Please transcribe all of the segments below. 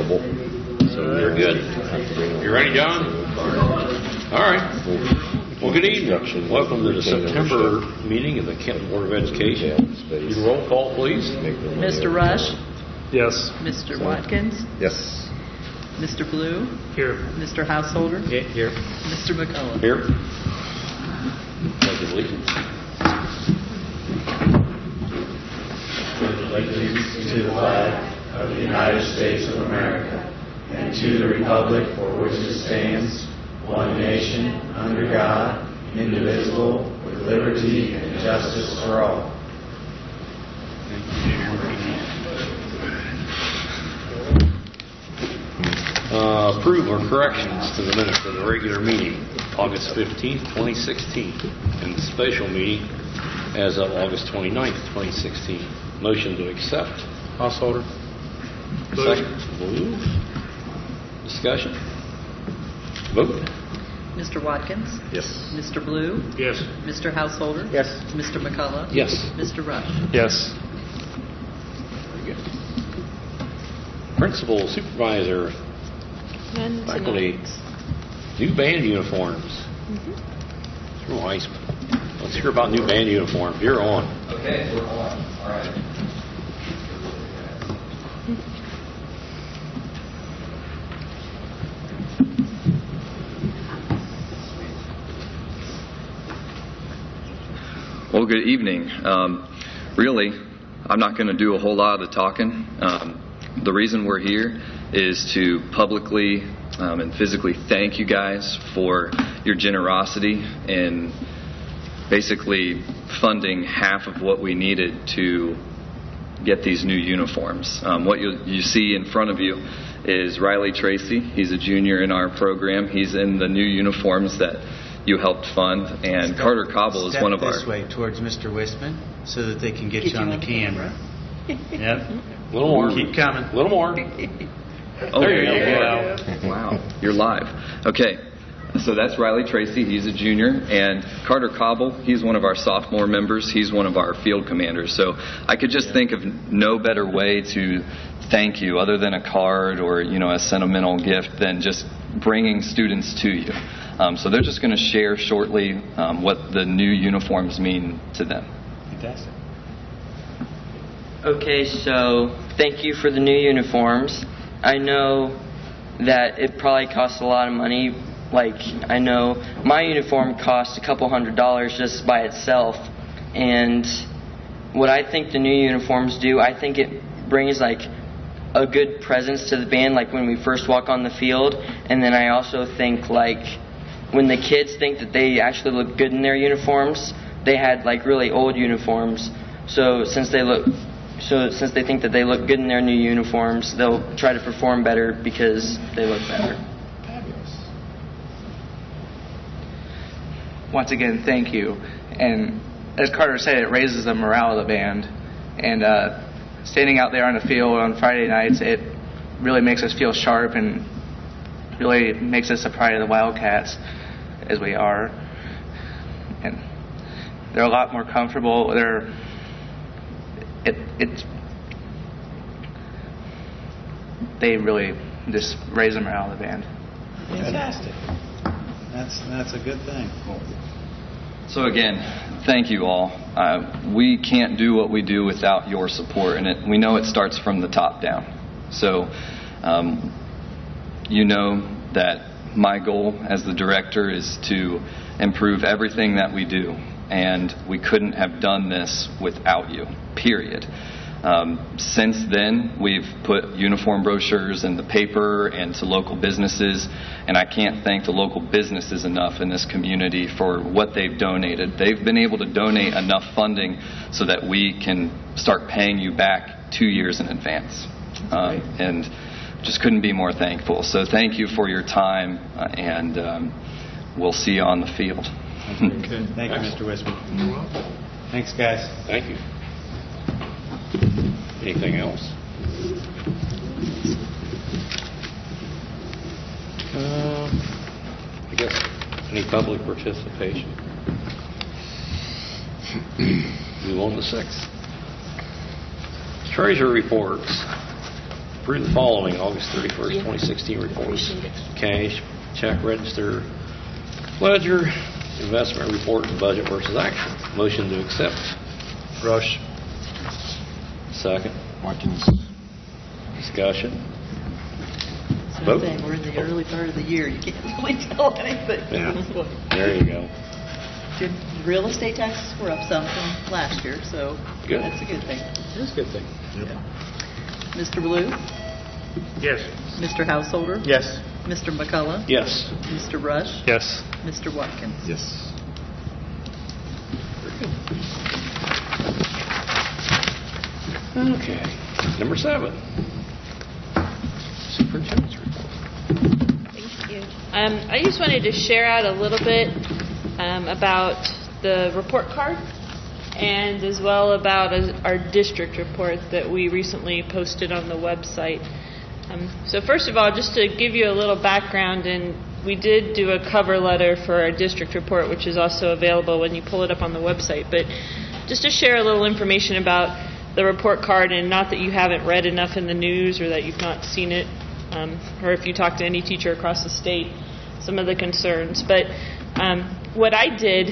available. So we're good. You ready, John? All right. Well, good evening. Welcome to the September meeting of the Kenton Board of Education. Your roll call, please. Mr. Rush? Yes. Mr. Watkins? Yes. Mr. Blue? Here. Mr. Householder? Here. Mr. McCullough? Here. Pledge of allegiance. Allegiance to the flag of the United States of America and to the republic for which it stands, one nation, under God, indivisible, with liberty and justice for all. Approve or corrections to the minutes of the regular meeting, August 15th, 2016, and the special meeting as of August 29th, 2016. Motion to accept. Householder. Second. Move. Discussion. Vote. Mr. Watkins? Yes. Mr. Blue? Yes. Mr. Householder? Yes. Mr. McCullough? Yes. Mr. Rush? Yes. Very good. Principal, supervisor, None faculty, tonight. new band uniforms. It's real nice. Let's hear about new band uniforms. You're on. Okay, we're on. All right. Well, good evening. Really, I'm not going to do a whole lot of the talking. The reason we're here is to publicly and physically thank you guys for your generosity in basically funding half of what we needed to get these new uniforms. What you see in front of you is Riley Tracy. He's a junior in our program. He's in the new uniforms that you helped fund, and Carter Cobble is one of our... Step this way towards Mr. Wistman so that they can get you on the camera. Yep. A little more. Keep coming. A little more. Oh, There you go. Wow, you're live. Okay, so that's Riley Tracy. He's a junior. And Carter Cobble, he's one of our sophomore members. He's one of our field commanders. So I could just think of no better way to thank you other than a card or, a sentimental gift than just bringing students to you. So they're just going to share shortly what the new uniforms mean to them. Fantastic. Okay, so thank you for the new uniforms. I know that it probably costs a lot of money. Like, I know my uniform cost a couple $100 just by itself. And what I think the new uniforms do, I think it brings like a good presence to the band, like when we first walk on the field. And then I also think like when the kids think that they actually look good in their uniforms, they had like really old uniforms. So since they think that they look good in their new uniforms, they'll try to perform better because they look better. Fabulous. Once again, thank you. And as Carter said, it raises the morale of the band. And standing out there on the field on Friday nights, it really makes us feel sharp and really makes us a pride of the Wildcats, as we are. And they're a lot more comfortable. They really just raise the morale of the band. Fantastic. That's a good thing. So again, thank you all. We can't do what we do without your support, and we know it starts from the top down. So you know that my goal as the director is to improve everything that we do, and we couldn't have done this without you, period. Since then, we've put uniform brochures in the paper and to local businesses, and I can't thank the local businesses enough in this community for what they've donated. They've been able to donate enough funding so that we can start paying you back 2 years in advance. And just couldn't be more thankful. So thank you for your time, and we'll see you on the field. Thank you, Mr. Wistman. Thanks, guys. Thank you. Anything else? I guess any public participation? Move on to 6. Treasurer reports. Approve the following August 31st, 2016 reports. Cash, check register, ledger, investment report, and budget versus actual. Motion to accept. Rush. Second. Watkins. Discussion. Same Vote. thing. We're in the early part of the year. You can't really tell anything. Yeah. There you go. Your real estate taxes were up some from last year, so Good. that's a good thing. That's a good thing. Mr. Blue? Yes. Mr. Householder? Yes. Mr. McCullough? Yes. Mr. Rush? Yes. Mr. Watkins? Yes. Okay. Number 7. Superintendent's report. Thank you. I just wanted to share out a little bit about the report card and as well about our district report that we recently posted on the website. So first of all, just to give you a little background, and we did do a cover letter for our district report, which is also available when you pull it up on the website. But just to share a little information about the report card, and not that you haven't read enough in the news or that you've not seen it, or if you talk to any teacher across the state, some of the concerns. But what I did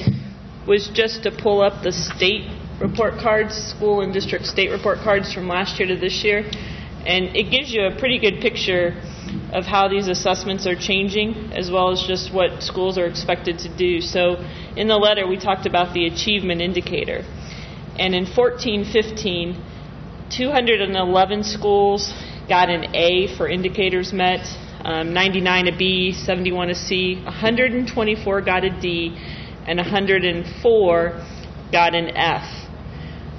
was just to pull up the state report cards, school and district state report cards from last year to this year, and it gives you a pretty good picture of how these assessments are changing, as well as just what schools are expected to do. So in the letter, we talked about the achievement indicator. And in 14-15, 211 schools got an A for indicators met, 99 a B, 71 a C, 124 got a D, and 104 got an F.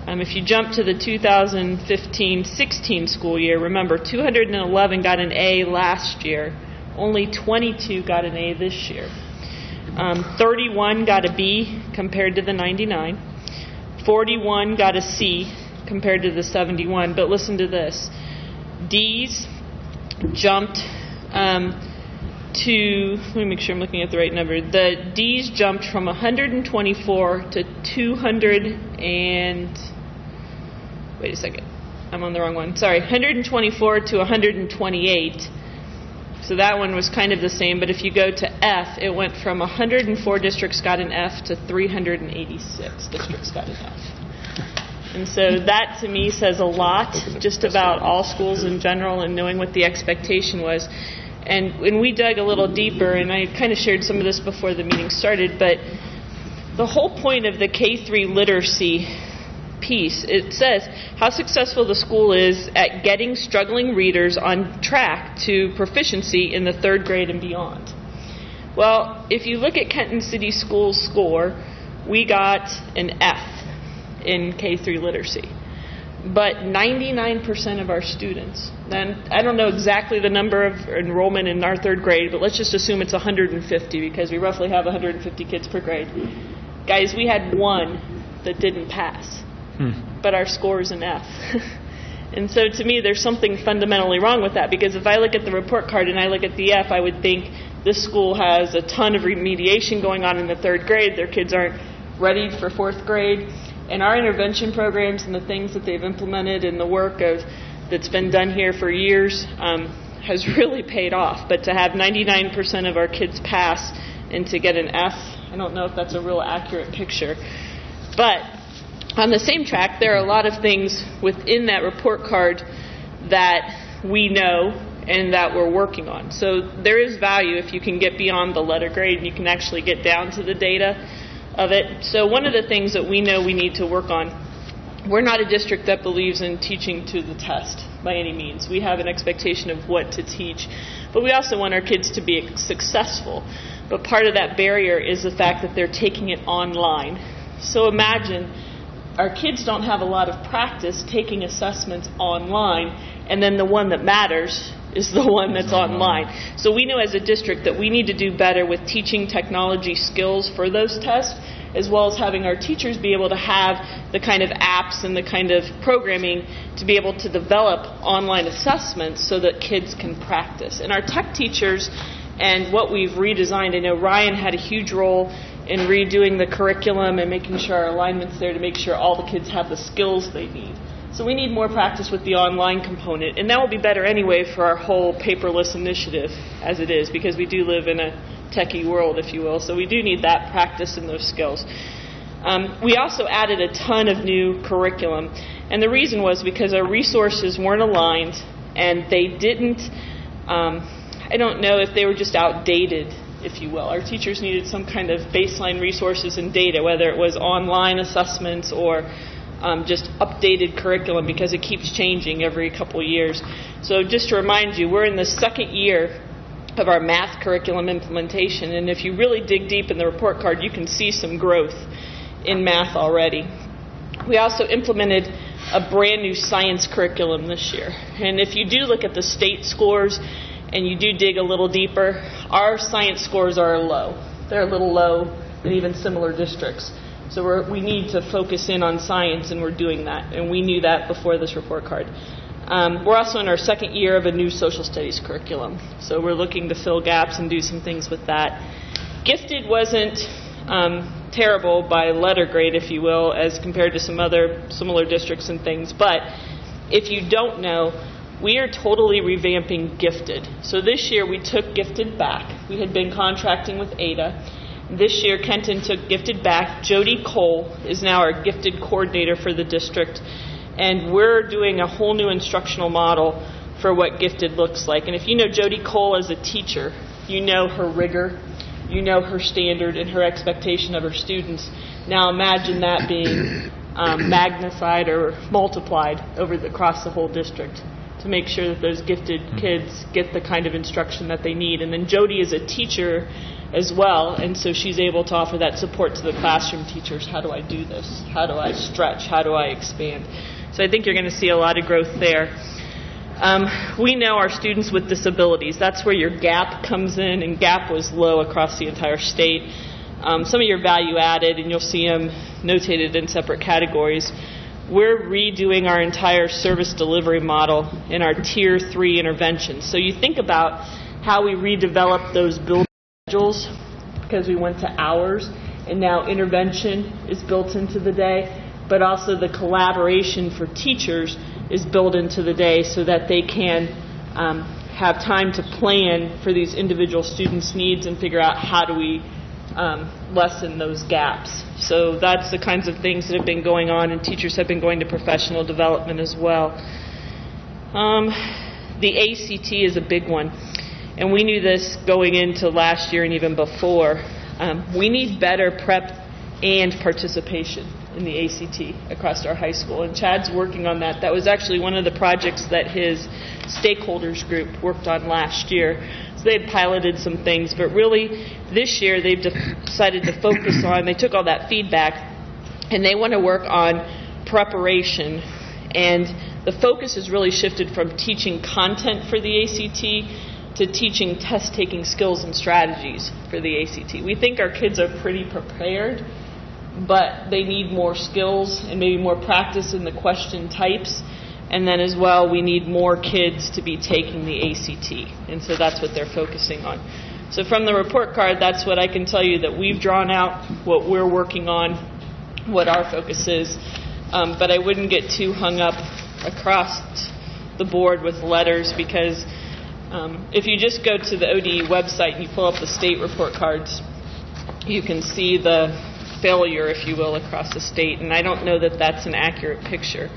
If you jump to the 2015-16 school year, remember 211 got an A last year, only 22 got an A this year. 31 got a B compared to the 99. 41 got a C compared to the 71. But listen to this. D's jumped to, let me make sure I'm looking at the right number. The D's jumped from 124 to 200 and, wait a second, I'm on the wrong one. Sorry, 124 to 128. So that one was kind of the same, but if you go to F, it went from 104 districts got an F to 386 districts got an F. And so that to me says a lot just about all schools in general and knowing what the expectation was. And when we dug a little deeper, and I kind of shared some of this before the meeting started, but the whole point of the K-3 literacy piece, it says how successful the school is at getting struggling readers on track to proficiency in the 3rd grade and beyond. Well, if you look at Kenton City Schools' score, we got an F in K-3 literacy. But 99% of our students, then I don't know exactly the number of enrollment in our 3rd grade, but let's just assume it's 150 because we roughly have 150 kids per grade. Guys, we had one that didn't pass. But our score is an F. And so to me, there's something fundamentally wrong with that, because if I look at the report card and I look at the F, I would think this school has a ton of remediation going on in the 3rd grade. Their kids aren't ready for 4th grade. And our intervention programs and the things that they've implemented and the work that's been done here for years has really paid off. But to have 99% of our kids pass and to get an F, I don't know if that's a real accurate picture. But on the same track, there are a lot of things within that report card that we know and that we're working on. So there is value if you can get beyond the letter grade and you can actually get down to the data of it. So one of the things that we know we need to work on, we're not a district that believes in teaching to the test by any means. We have an expectation of what to teach, but we also want our kids to be successful. But part of that barrier is the fact that they're taking it online. So imagine our kids don't have a lot of practice taking assessments online, and then the one that matters is the one that's online. So we know as a district that we need to do better with teaching technology skills for those tests, as well as having our teachers be able to have the kind of apps and the kind of programming to be able to develop online assessments so that kids can practice. And our tech teachers and what we've redesigned, I know Ryan had a huge role in redoing the curriculum and making sure our alignment's there to make sure all the kids have the skills they need. So we need more practice with the online component, and that will be better anyway for our whole paperless initiative as it is, because we do live in a techie world, if you will, so we do need that practice and those skills. We also added a ton of new curriculum, and the reason was because our resources weren't aligned, and they didn't, I don't know if they were just outdated, if you will. Our teachers needed some kind of baseline resources and data, whether it was online assessments or just updated curriculum, because it keeps changing every couple of years. So just to remind you, we're in the second year of our math curriculum implementation, and if you really dig deep in the report card, you can see some growth in math already. We also implemented a brand new science curriculum this year, and if you do look at the state scores and you do dig a little deeper, our science scores are low. They're a little low in even similar districts. So we need to focus in on science, and we're doing that, and we knew that before this report card. We're also in our second year of a new social studies curriculum, so we're looking to fill gaps and do some things with that. Gifted wasn't terrible by letter grade, if you will, as compared to some other similar districts and things, but if you don't know, we are totally revamping Gifted. So this year we took Gifted back. We had been contracting with Ada. This year, Kenton took Gifted back. Jody Cole is now our Gifted coordinator for the district. And we're doing a whole new instructional model for what Gifted looks like. And if you know Jody Cole as a teacher, you know her rigor, you know her standard and her expectation of her students. Now imagine that being magnified or multiplied across the whole district to make sure that those gifted kids get the kind of instruction that they need. And then Jody is a teacher as well, and so she's able to offer that support to the classroom teachers. How do I do this? How do I stretch? How do I expand? So I think you're going to see a lot of growth there. We know our students with disabilities. That's where your gap comes in, and gap was low across the entire state. Some of your value added, and you'll see them notated in separate categories. We're redoing our entire service delivery model in our Tier 3 interventions. So you think about how we redeveloped those buildings because we went to hours, and now intervention is built into the day, but also the collaboration for teachers is built into the day so that they can have time to plan for these individual students' needs and figure out how do we lessen those gaps. So that's the kinds of things that have been going on, and teachers have been going to professional development as well. The ACT is a big one. And we knew this going into last year and even before. We need better prep and participation in the ACT across our high school. And Chad's working on that. That was actually one of the projects that his stakeholders group worked on last year. So they had piloted some things, but really this year they've decided to focus on, they took all that feedback, and they want to work on preparation. And the focus has really shifted from teaching content for the ACT to teaching test-taking skills and strategies for the ACT. We think our kids are pretty prepared, but they need more skills and maybe more practice in the question types. And then as well, we need more kids to be taking the ACT. And so that's what they're focusing on. So from the report card, that's what I can tell you that we've drawn out, what we're working on, what our focus is. But I wouldn't get too hung up across the board with letters, because if you just go to the ODE website and you pull up the state report cards, you can see the failure, if you will, across the state. And I don't know that that's an accurate picture.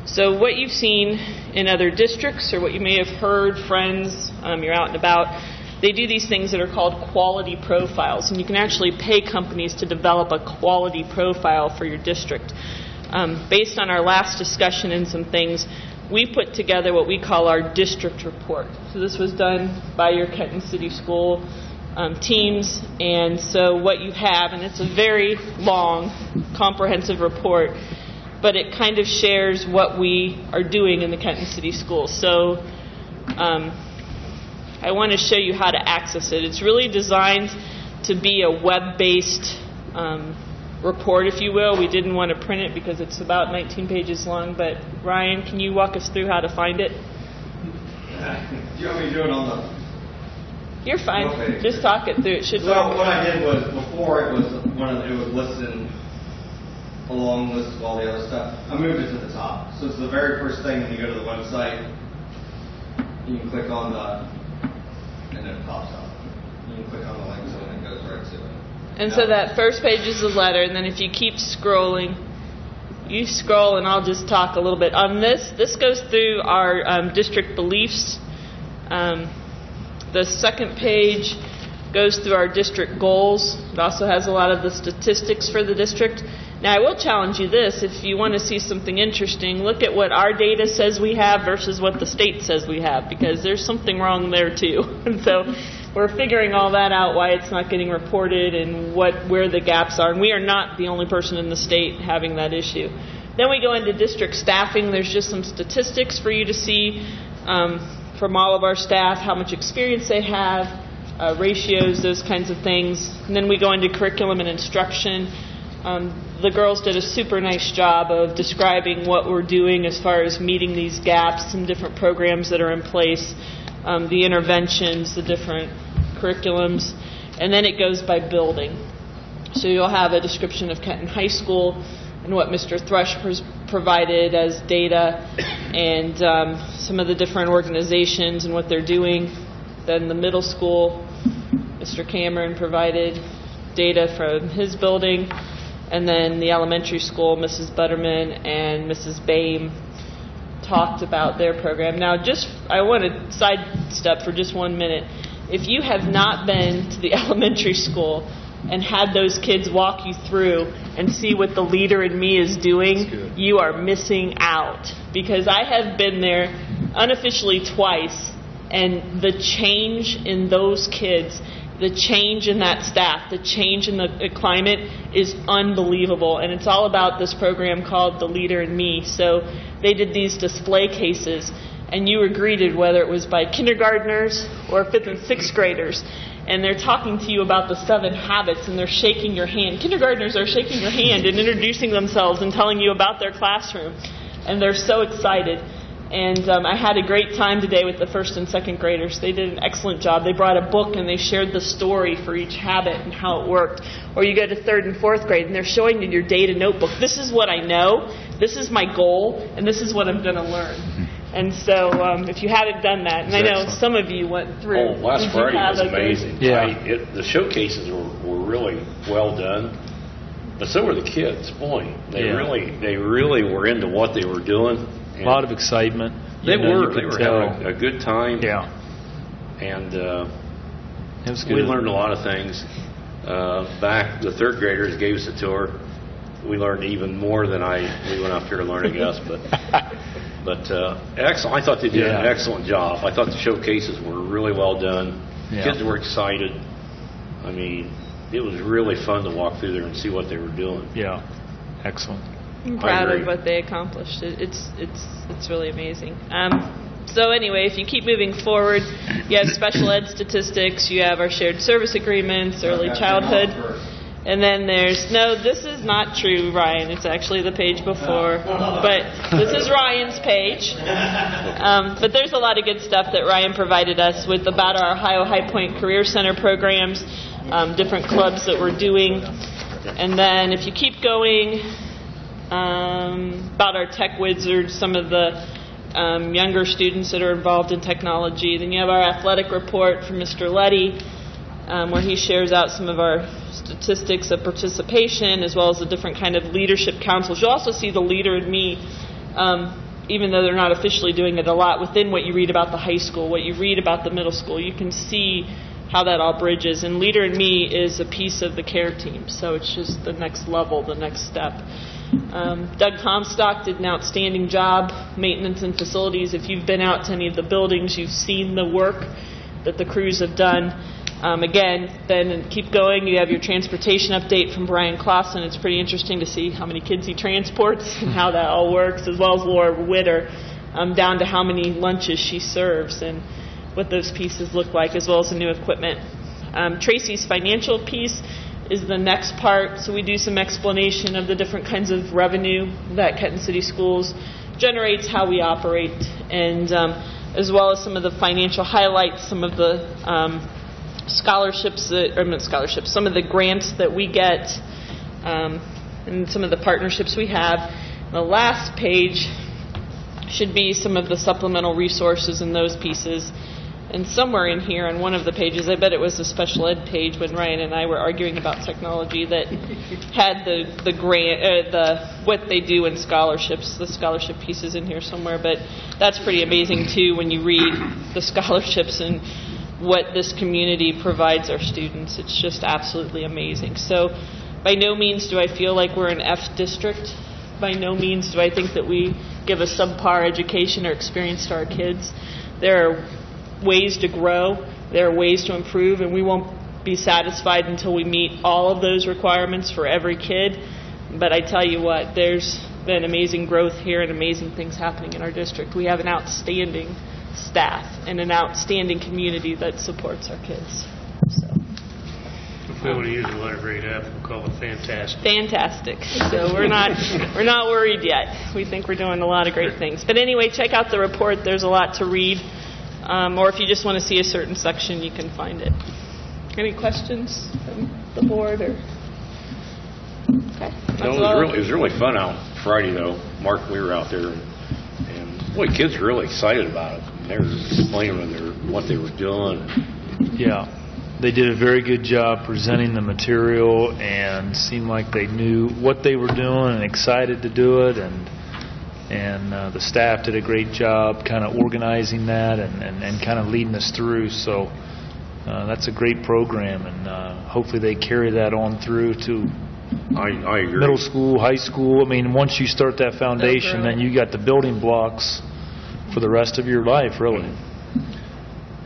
So what you've seen in other districts, or what you may have heard, friends, you're out and about, they do these things that are called quality profiles. And you can actually pay companies to develop a quality profile for your district. Based on our last discussion and some things, we put together what we call our district report. So this was done by your Kenton City School teams. And so what you have, and it's a very long, comprehensive report, but it kind of shares what we are doing in the Kenton City Schools. So I want to show you how to access it. It's really designed to be a web-based report, if you will. We didn't want to print it because it's about 19 pages long, but Ryan, can you walk us through how to find it? Do you want me to do it on the... You're fine. Okay. Just talk it through. It should So work. what I did was, before it was listed in a long list of all the other stuff. I moved it to the top. So it's the very first thing when you go to the website. You can click on and then it pops up. You can click on the links and it goes right to it. And so that first page is the letter, and then if you keep scrolling, you scroll, and I'll just talk a little bit on this. This goes through our district beliefs. The second page goes through our district goals. It also has a lot of the statistics for the district. Now, I will challenge you this. If you want to see something interesting, look at what our data says we have versus what the state says we have, because there's something wrong there, too. And so we're figuring all that out, why it's not getting reported and where the gaps are. And we are not the only person in the state having that issue. Then we go into district staffing. There's just some statistics for you to see from all of our staff, how much experience they have, ratios, those kinds of things. And then we go into curriculum and instruction. The girls did a super nice job of describing what we're doing as far as meeting these gaps and different programs that are in place, the interventions, the different curriculums, and then it goes by building. So you'll have a description of Kenton High School and what Mr. Thrush provided as data, and some of the different organizations and what they're doing. Then the middle school, Mr. Cameron provided data from his building. And then the elementary school, Mrs. Butterman and Mrs. Boehm talked about their program. Now, I want to sidestep for just 1 minute. If you have not been to the elementary school and had those kids walk you through and see what the Leader in Me is doing, you are missing out. Because I have been there unofficially twice, and the change in those kids, the change in that staff, the change in the climate is unbelievable. And it's all about this program called The Leader in Me. So they did these display cases, and you were greeted, whether it was by kindergartners or 5th and 6th graders, and they're talking to you about the 7 habits, and they're shaking your hand. Kindergartners are shaking your hand and introducing themselves and telling you about their classroom. And they're so excited. And I had a great time today with the 1st and 2nd graders. They did an excellent job. They brought a book and they shared the story for each habit and how it worked. Or you go to 3rd and 4th grade and they're showing you your data notebook. This is what I know, this is my goal, and this is what I'm going to learn. And so if you haven't done that, and I know some of you went through. Oh, last Friday was amazing. Yeah. The showcases were really well done. But so were the kids. Boy, they really were into what they were doing. A lot of excitement. They were having a good time. Yeah. And it was good. We learned a lot of things. Back, the 3rd graders gave us a tour. We learned even more than we went up here to learn, I guess. But excellent. I thought they did an excellent job. I thought the showcases were really well done. Yeah. Kids were excited. I mean, it was really fun to walk through there and see what they were doing. Yeah. Excellent. I'm proud of what they accomplished. It's really amazing. So anyway, if you keep moving forward, you have special ed statistics, you have our shared service agreements, early childhood, and then this is not true, Ryan. It's actually the page before, but this is Ryan's page. But there's a lot of good stuff that Ryan provided us with about our Ohio High Point Career Center programs, different clubs that we're doing, and then if you keep going. About our tech wizards, some of the younger students that are involved in technology. Then you have our athletic report from Mr. Letty, where he shares out some of our statistics of participation, as well as the different kind of leadership councils. You'll also see the Leader in Me, even though they're not officially doing it a lot, within what you read about the high school, what you read about the middle school. You can see how that all bridges. And Leader in Me is a piece of the care team, so it's just the next level, the next step. Doug Comstock did an outstanding job, maintenance and facilities. If you've been out to any of the buildings, you've seen the work that the crews have done. Again, then keep going. You have your transportation update from Brian Clausen. It's pretty interesting to see how many kids he transports and how that all works, as well as Laura Witter, down to how many lunches she serves and what those pieces look like, as well as the new equipment. Tracy's financial piece is the next part. So we do some explanation of the different kinds of revenue that Kenton City Schools generates, how we operate, and as well as some of the financial highlights, some of the some of the grants that we get, and some of the partnerships we have. The last page should be some of the supplemental resources and those pieces. And somewhere in here on one of the pages, I bet it was the special ed page when Ryan and I were arguing about technology, that had the grant, what they do in scholarships, the scholarship pieces in here somewhere. But that's pretty amazing too when you read the scholarships and what this community provides our students. It's just absolutely amazing. So by no means do I feel like we're an F district. By no means do I think that we give a subpar education or experience to our kids. There are ways to grow, there are ways to improve, and we won't be satisfied until we meet all of those requirements for every kid. But I tell you what, there's been amazing growth here and amazing things happening in our district. We have an outstanding staff and an outstanding community that supports our kids. So. If we were to use a letter grade F, we'll call it fantastic. Fantastic. So we're not worried yet. We think we're doing a lot of great things. But anyway, check out the report. There's a lot to read. Or if you just want to see a certain section, you can find it. Any questions from the board? Or okay. It was really fun out Friday, though. Mark, we were out there, and boy, kids were really excited about it. They were explaining what they were doing. Yeah. They did a very good job presenting the material and seemed like they knew what they were doing and excited to do it. And the staff did a great job kind of organizing that and kind of leading us through. So that's a great program, and hopefully they carry that on through to I agree. Middle school, high school. I mean, once you start that foundation, then you got the building blocks for the rest of your life, really.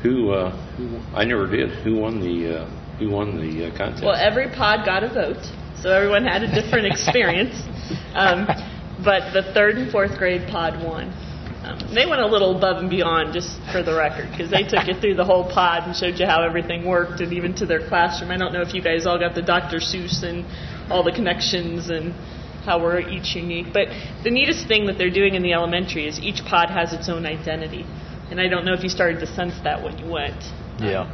Who I never did. Who won the contest? Well, every pod got a vote, so everyone had a different experience. But the 3rd and 4th grade pod won. They went a little above and beyond, just for the record, because they took you through the whole pod and showed you how everything worked, and even to their classroom. I don't know if you guys all got the Dr. Seuss and all the connections and how we're each unique. But the neatest thing that they're doing in the elementary is each pod has its own identity. And I don't know if you started to sense that when you went. Yeah.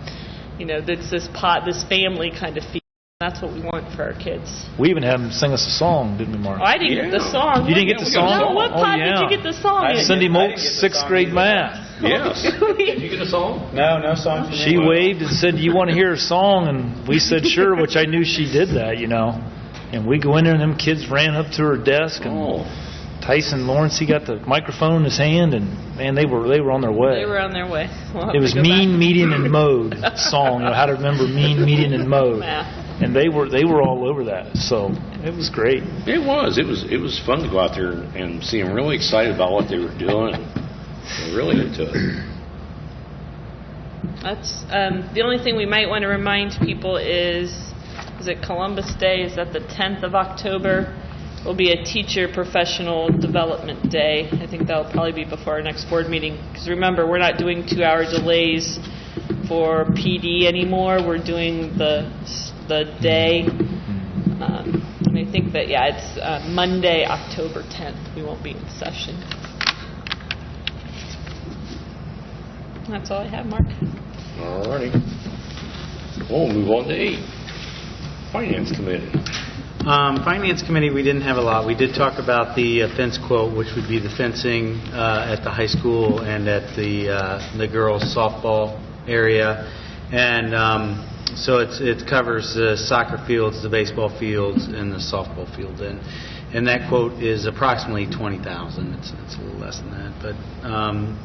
It's this pod, this family kind of feel. That's what we want for our kids. We even had them sing us a song, didn't we, Mark? Oh, I didn't get the song. You didn't get the song? No, what pod did you get the song in? Cindy Moak's 6th grade math. Yes. Did you get a song? No song from She waved and said, "Do you want to hear a song?" And we said, "Sure," which I knew she did that, And we go in there, and them kids ran up to her desk, and Tyson Lawrence, he got the microphone in his hand, and man, they were on their way. They were on their way. It was mean, median, and mode song. How to remember mean, median, and mode. And they were all over that. So it was great. It was fun to go out there and see them really excited about what they were doing. And really into it. That's the only thing we might want to remind people is it Columbus Day? Is that the 10th of October? Will be a teacher professional development day. I think that'll probably be before our next board meeting. Because remember, we're not doing 2-hour delays for PD anymore. We're doing the day. And I think that, it's Monday, October 10th. We won't be in session. That's all I have, Mark. All righty. We'll move on to 8. Finance Committee. Finance Committee, we didn't have a lot. We did talk about the fence quote, which would be the fencing at the high school and at the girls' softball area. And so it covers the soccer fields, the baseball fields, and the softball field. And that quote is approximately $20,000. It's a little less than that, but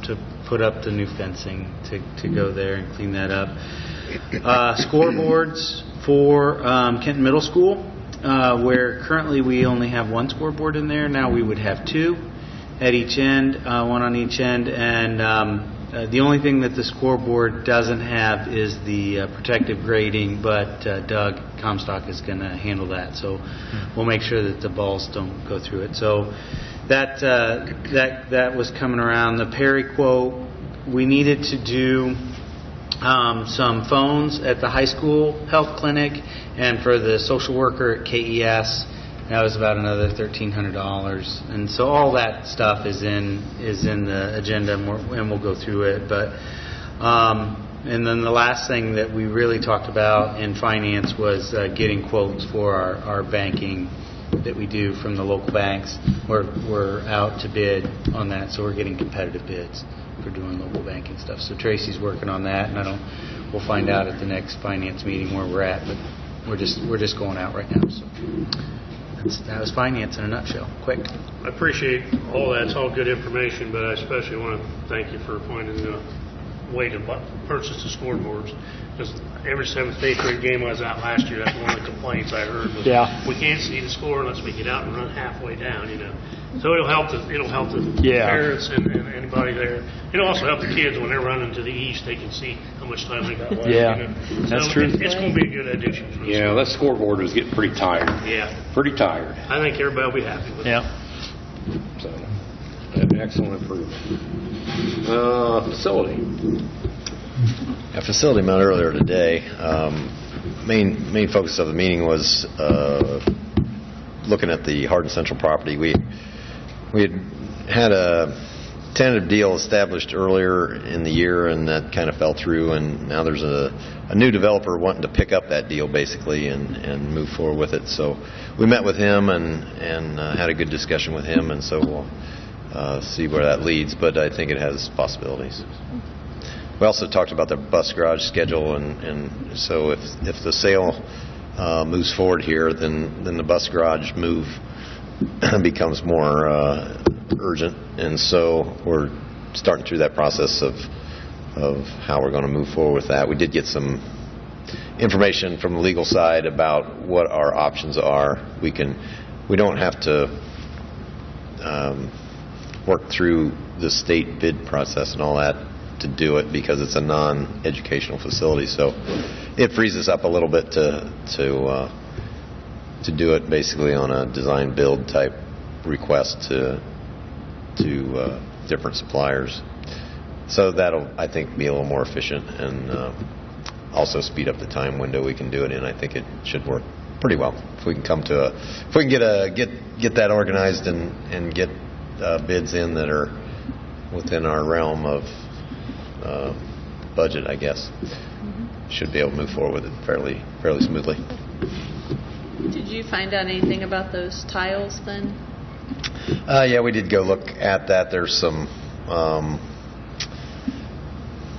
to put up the new fencing to go there and clean that up. Scoreboards for Kenton Middle School, where currently we only have one scoreboard in there. Now we would have 2 at each end, one on each end, and the only thing that the scoreboard doesn't have is the protective grading, but Doug Comstock is going to handle that. So we'll make sure that the balls don't go through it. So that was coming around. The Perry quote, we needed to do some phones at the high school health clinic, and for the social worker at KES, that was about another $1,300. And so all that stuff is in the agenda, and we'll go through it. But and then the last thing that we really talked about in finance was getting quotes for our banking that we do from the local banks. We're out to bid on that, so we're getting competitive bids for doing local banking stuff. So Tracy's working on that, and we'll find out at the next finance meeting where we're at. But we're just going out right now. So that was finance in a nutshell. Quick. I appreciate all that. It's all good information, but I especially want to thank you for finding a way to purchase the scoreboards. Because every 7th, 8th grade game I was out last year, that's one of the complaints I heard was, we can't see the score unless we get out and run halfway down, So it'll help the parents and anybody there. It'll also help the kids when they're running to the east. They can see how much time they got left. That's true. It's going to be a good addition for us. Yeah, that scoreboard is getting pretty tired. Yeah. Pretty tired. I think everybody will be happy with it. Yeah. So, an excellent improvement. Facility. A facility met earlier today. Main focus of the meeting was looking at the Hardin Central property. We had a tentative deal established earlier in the year, and that kind of fell through. And now there's a new developer wanting to pick up that deal basically and move forward with it. So we met with him and had a good discussion with him, and so we'll see where that leads. But I think it has possibilities. We also talked about the bus garage schedule, and so if the sale moves forward here, then the bus garage move becomes more urgent, and so we're starting through that process of how we're going to move forward with that. We did get some information from the legal side about what our options are. We don't have to work through the state bid process and all that to do it because it's a non-educational facility, so it frees us up a little bit to do it basically on a design build type request to different suppliers. So that'll, I think, be a little more efficient and also speed up the time window we can do it in. I think it should work pretty well if we can get that organized and get bids in that are within our realm of budget, I guess. Should be able to move forward with it fairly smoothly. Did you find out anything about those tiles then? Yeah, we did go look at that. There's some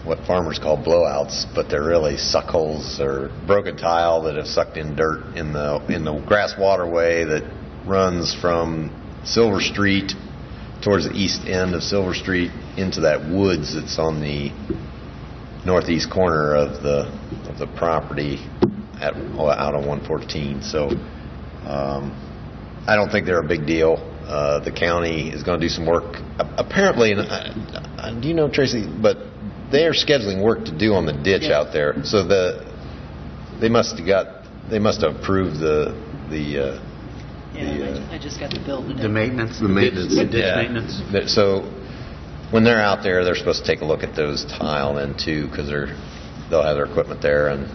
what farmers call blowouts, but they're really suck holes or broken tile that have sucked in dirt in the grass waterway that runs from Silver Street towards the east end of Silver Street into that woods that's on the northeast corner of the property out on 114. So I don't think they're a big deal. The county is going to do some work. Apparently, and do you know, Tracy? But they are scheduling work to do on the ditch out there. So they must have approved the I just got the bill today. The maintenance. The maintenance. The ditch maintenance. So when they're out there, they're supposed to take a look at those tile then too, because they'll have their equipment there, and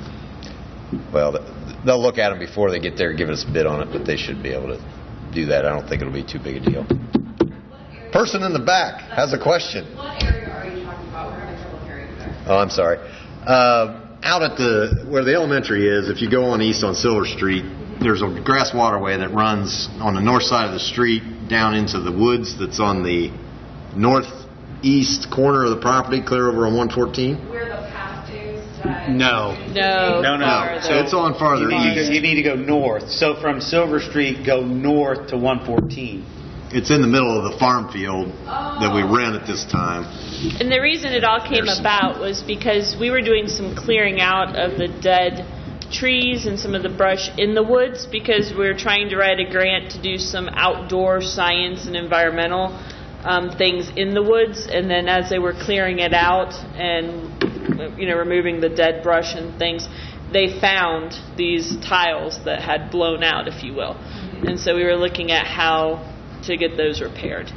they'll look at them before they get there, give us a bid on it, but they should be able to do that. I don't think it'll be too big a deal. Person in the back has a question. What area are you talking about? We're having trouble hearing you there. Oh, I'm sorry. Out at where the elementary is, if you go on east on Silver Street, there's a grass waterway that runs on the north side of the street down into the woods that's on the northeast corner of the property, clear over on 114. Where the path is? No. So it's on farther east. You need to go north. So from Silver Street, go north to 114. It's in the middle of the farm field that we rent at this time. And the reason it all came about was because we were doing some clearing out of the dead trees and some of the brush in the woods, because we were trying to write a grant to do some outdoor science and environmental things in the woods. And then as they were clearing it out and removing the dead brush and things, they found these tiles that had blown out, if you will. And so we were looking at how to get those repaired.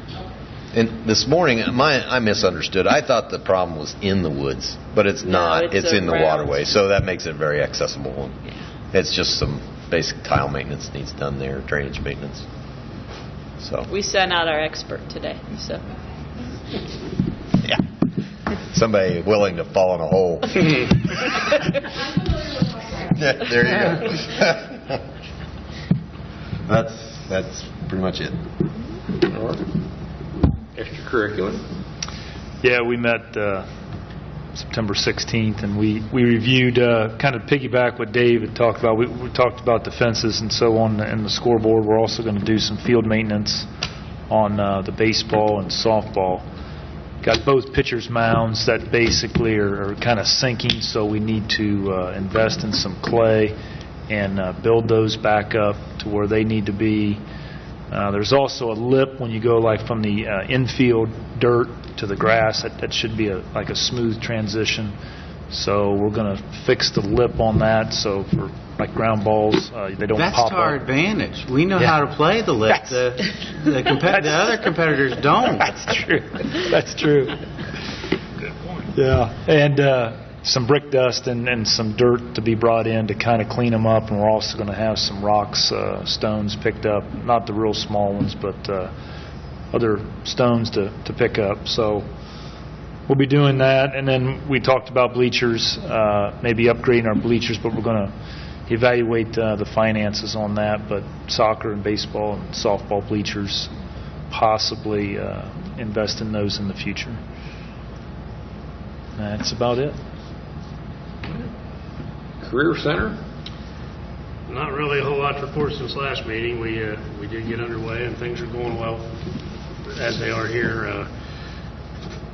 And this morning, I misunderstood. I thought the problem was in the woods, but it's not. It's in the waterway, so that makes it very accessible. It's just some basic tile maintenance needs done there, drainage maintenance. So we sent out our expert today. So yeah, somebody willing to fall in a hole. Yeah, there you go. that's pretty much it. All right. Extracurricular. Yeah, we met September 16th, and we reviewed, kind of piggyback what Dave had talked about. We talked about the fences and so on and the scoreboard. We're also going to do some field maintenance on the baseball and softball. Got both pitchers' mounds that basically are kind of sinking, so we need to invest in some clay and build those back up to where they need to be. There's also a lip when you go like from the infield dirt to the grass. That should be like a smooth transition. So we're going to fix the lip on that, so for like ground balls, they don't That's pop to our up. advantage. We know how to play the lip. The other competitors don't. That's true. That's true. Good point. Yeah, and some brick dust and some dirt to be brought in to kind of clean them up, and we're also going to have some rocks, stones picked up, not the real small ones, but other stones to pick up. So we'll be doing that, and then we talked about bleachers, maybe upgrading our bleachers, but we're going to evaluate the finances on that, but soccer and baseball and softball bleachers, possibly invest in those in the future. That's about it. Career Center. Not really a whole lot to report since last meeting. We did get underway, and things are going well as they are here.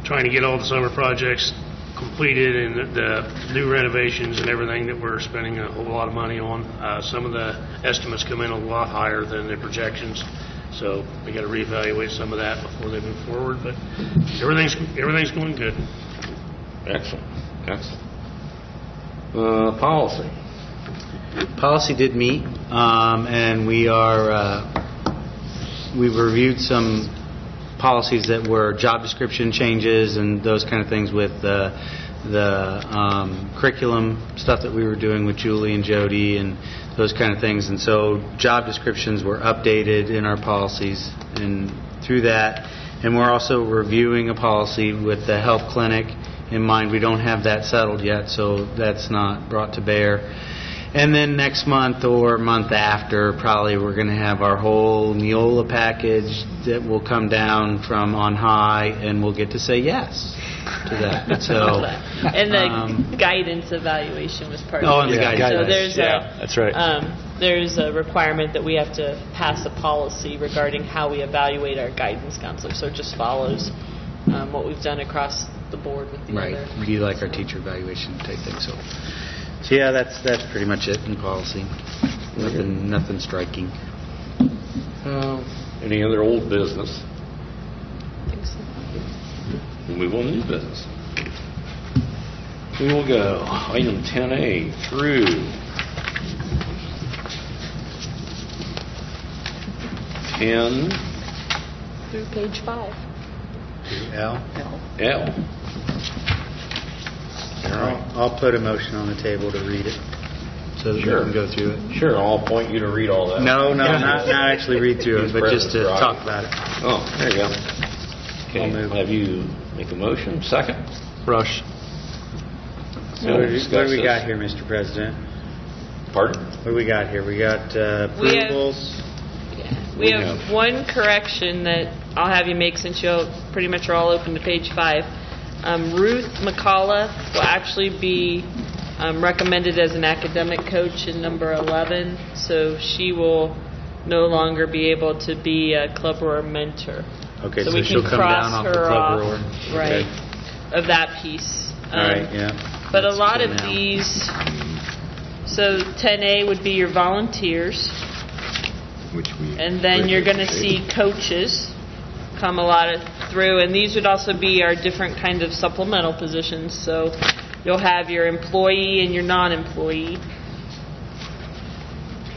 Trying to get all the summer projects completed and the new renovations and everything that we're spending a whole lot of money on. Some of the estimates come in a lot higher than the projections, so we got to reevaluate some of that before they move forward. But everything's going good. Excellent. Excellent. Policy. Policy did meet, and we've reviewed some policies that were job description changes and those kind of things with the curriculum stuff that we were doing with Julie and Jody and those kind of things. And so job descriptions were updated in our policies and through that. And we're also reviewing a policy with the health clinic in mind. We don't have that settled yet, so that's not brought to bear. And then next month or month after, probably we're going to have our whole Neola package that will come down from on high, and we'll get to say yes to that. So, and the guidance evaluation was part of it. Oh, and the guidance. So there's that's right. There's a requirement that we have to pass a policy regarding how we evaluate our guidance counselors. So it just follows what we've done across the board with the other. Right. We do like our teacher evaluation type thing. So yeah, that's pretty much it in policy. Nothing striking. Any other old business? I think so. Move on to new business. We will go item 10A through 10 Through page 5. L. I'll put a motion on the table to read it so that we can go through it. Sure, I'll point you to read all that. No, not actually read through it, but just to talk about it. Oh, there you go. Okay, I'll move. have you make a motion? Second? Rush. What do we got here, Mr. President? Pardon? What do we got here? We got approvals. We have one correction that I'll have you make since you pretty much are all open to page 5. Ruth McCullough will actually be recommended as an academic coach in number 11, so she will no longer be able to be a club roar mentor. Okay, so so we she'll can come cross down off her the club off, roar. right, Okay. of that piece. All right, yeah. But a That's lot good of now. these, so 10A would be your volunteers. And then you're going to see coaches come a lot through, and these would also be our different kind of supplemental positions. So you'll have your employee and your non-employee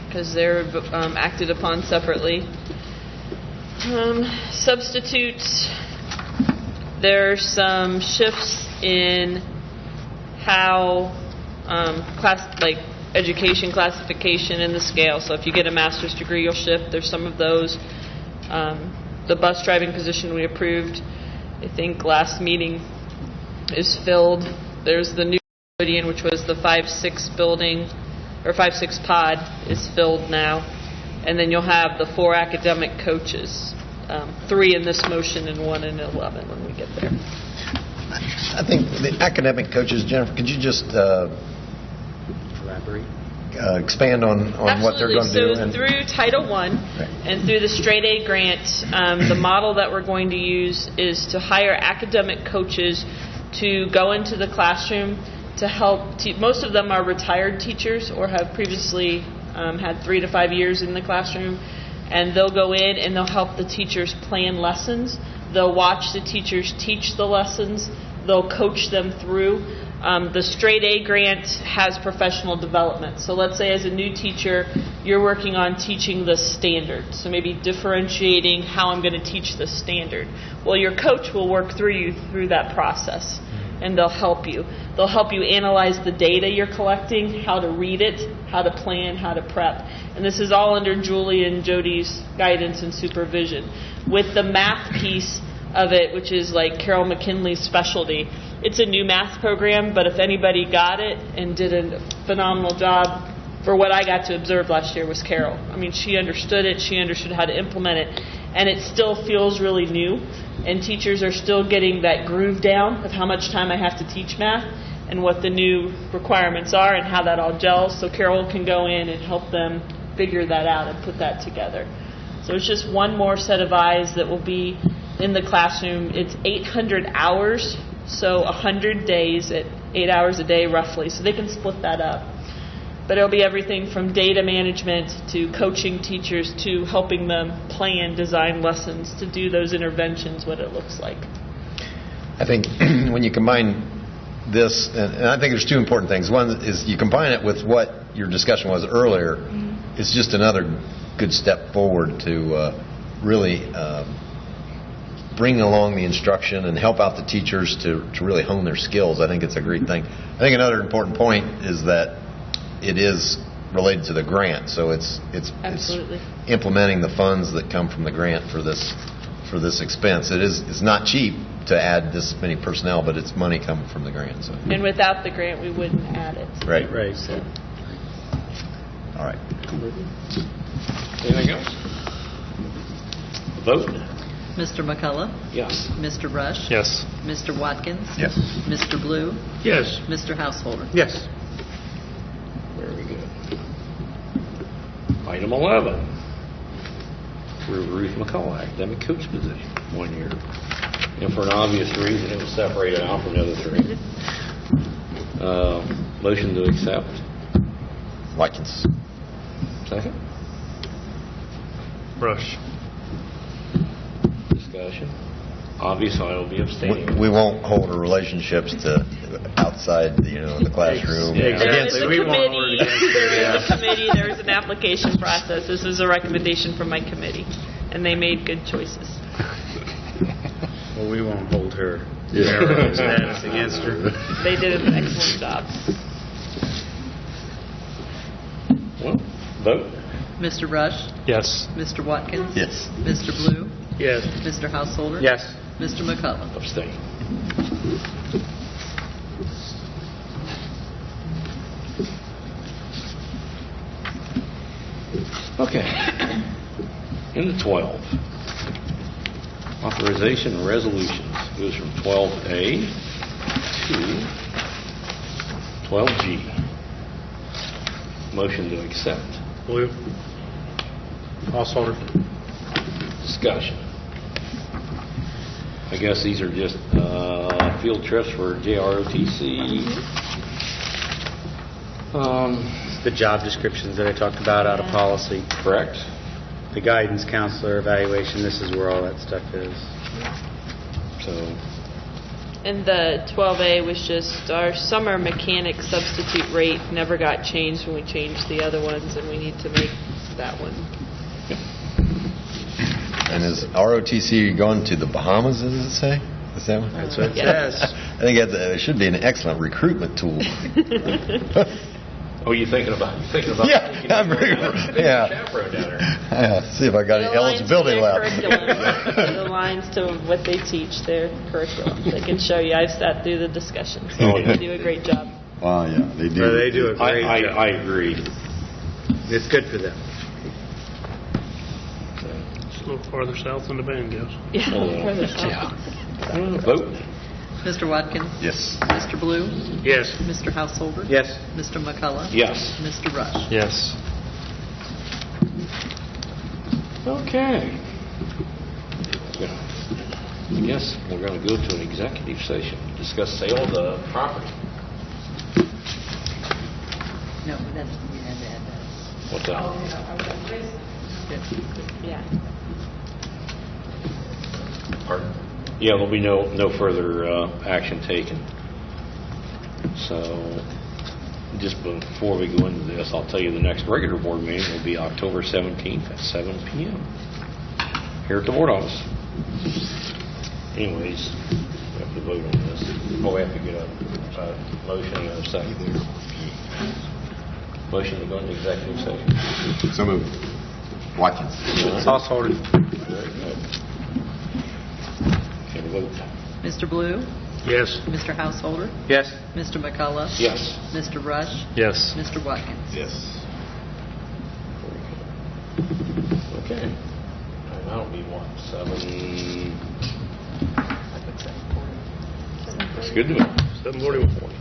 because they're acted upon separately. Substitutes, there's some shifts in how education classification in the scale. So if you get a master's degree, you'll shift. There's some of those. The bus driving position we approved, I think last meeting, is filled. There's the new custodian, which was the 5-6 building, or 5-6 pod, is filled now. And then you'll have the 4 academic coaches, 3 in this motion and 1 in 11 when we get there. I think the academic coaches, Jennifer, could you just Elaborate. expand on what they're going to do? So through Title I and through the Straight A grant, the model that we're going to use is to hire academic coaches to go into the classroom to help. Most of them are retired teachers or have previously had 3 to 5 years in the classroom, and they'll go in and they'll help the teachers plan lessons. They'll watch the teachers teach the lessons. They'll coach them through. The Straight A grant has professional development. So let's say as a new teacher, you're working on teaching the standard. So maybe differentiating how I'm going to teach the standard. Well, your coach will work through that process, and they'll help you. They'll help you analyze the data you're collecting, how to read it, how to plan, how to prep. And this is all under Julie and Jody's guidance and supervision. With the math piece of it, which is like Carol McKinley's specialty, it's a new math program, but if anybody got it and did a phenomenal job, for what I got to observe last year was Carol. I mean, she understood it, she understood how to implement it, and it still feels really new, and teachers are still getting that groove down of how much time I have to teach math and what the new requirements are and how that all gels, so Carol can go in and help them figure that out and put that together. So it's just one more set of eyes that will be in the classroom. It's 800 hours, so 100 days at 8 hours a day roughly, so they can split that up. But it'll be everything from data management to coaching teachers to helping them plan, design lessons, to do those interventions, what it looks like. I think when you combine this, and I think there's 2 important things. One is you combine it with what your discussion was earlier. It's just another good step forward to really bring along the instruction and help out the teachers to really hone their skills. I think it's a great thing. I think another important point is that it is related to the grant, so it's implementing the funds that come from the grant for this expense. It's not cheap to add this many personnel, but it's money coming from the grant. So. And without the grant, we wouldn't add it. Right. So. All right. Anything else? Vote. Mr. McCullough? Yes. Mr. Rush? Yes. Mr. Watkins? Yes. Mr. Blue? Yes. Mr. Householder? Yes. Very good. Item 11. Approve Ruth McCullough, academic coach position, 1 year. And for an obvious reason, it was separated out from the other 3. Motion to accept. Watkins. Second. Rush. Discussion. Obviously, I will be abstaining. We won't hold our relationships to outside, the classroom. Yeah, exactly. There is a committee, there is an application process. This is a recommendation from my committee, and they made good choices. Well, we won't hold her status against her. They did an excellent job. Well, vote. Mr. Rush? Yes. Mr. Watkins? Yes. Mr. Blue? Yes. Mr. Householder? Yes. Mr. McCullough? Abstain. Okay. Into 12. Authorization and resolutions goes from 12A to 12G. Motion to accept. Blue? Householder? Discussion. I guess these are just field trips for JROTC. The job descriptions that I talked about out of policy. Correct. The guidance counselor evaluation, this is where all that stuff is. So, And the 12A was just our summer mechanic substitute rate never got changed when we changed the other ones, and we need to make that one. And is ROTC going to the Bahamas, does it say? Is that what? That's what it Yes. says. I think it should be an excellent recruitment tool. oh, you thinking about Yeah, I'm yeah. chaperone down there. Yeah, see if I got any eligibility left. It aligns to what they teach, their curriculum. They can show you. I've sat through the discussions. Oh, yeah. They do a great job. Oh, yeah, they do. They do a great job. I agree. It's good for them. A little farther south than the band goes. Yeah, further south. Yeah. Vote. Mr. Watkins? Yes. Mr. Blue? Yes. Mr. Householder? Yes. Mr. McCullough? Yes. Mr. Rush? Yes. Okay. I guess we're going to go to an executive session, discuss sale of the property. No, that's, we had to add that. What's that? Yeah. Pardon? Yeah, there'll be no further action taken. So, just before we go into this, I'll tell you the next regular board meeting will be October 17th at 7 p.m. here at the board office. Anyways, we have to vote on this. Oh, we have to get a motion and a second. Motion to go into executive session. So moved. Watkins. Householder. Very good. Can we vote? Mr. Blue? Yes. Mr. Householder? Yes. Mr. McCullough? Yes. Mr. Rush? Yes. Mr. Watkins? Yes. Okay. And that'll be what, 7? It's good to me. 7:41.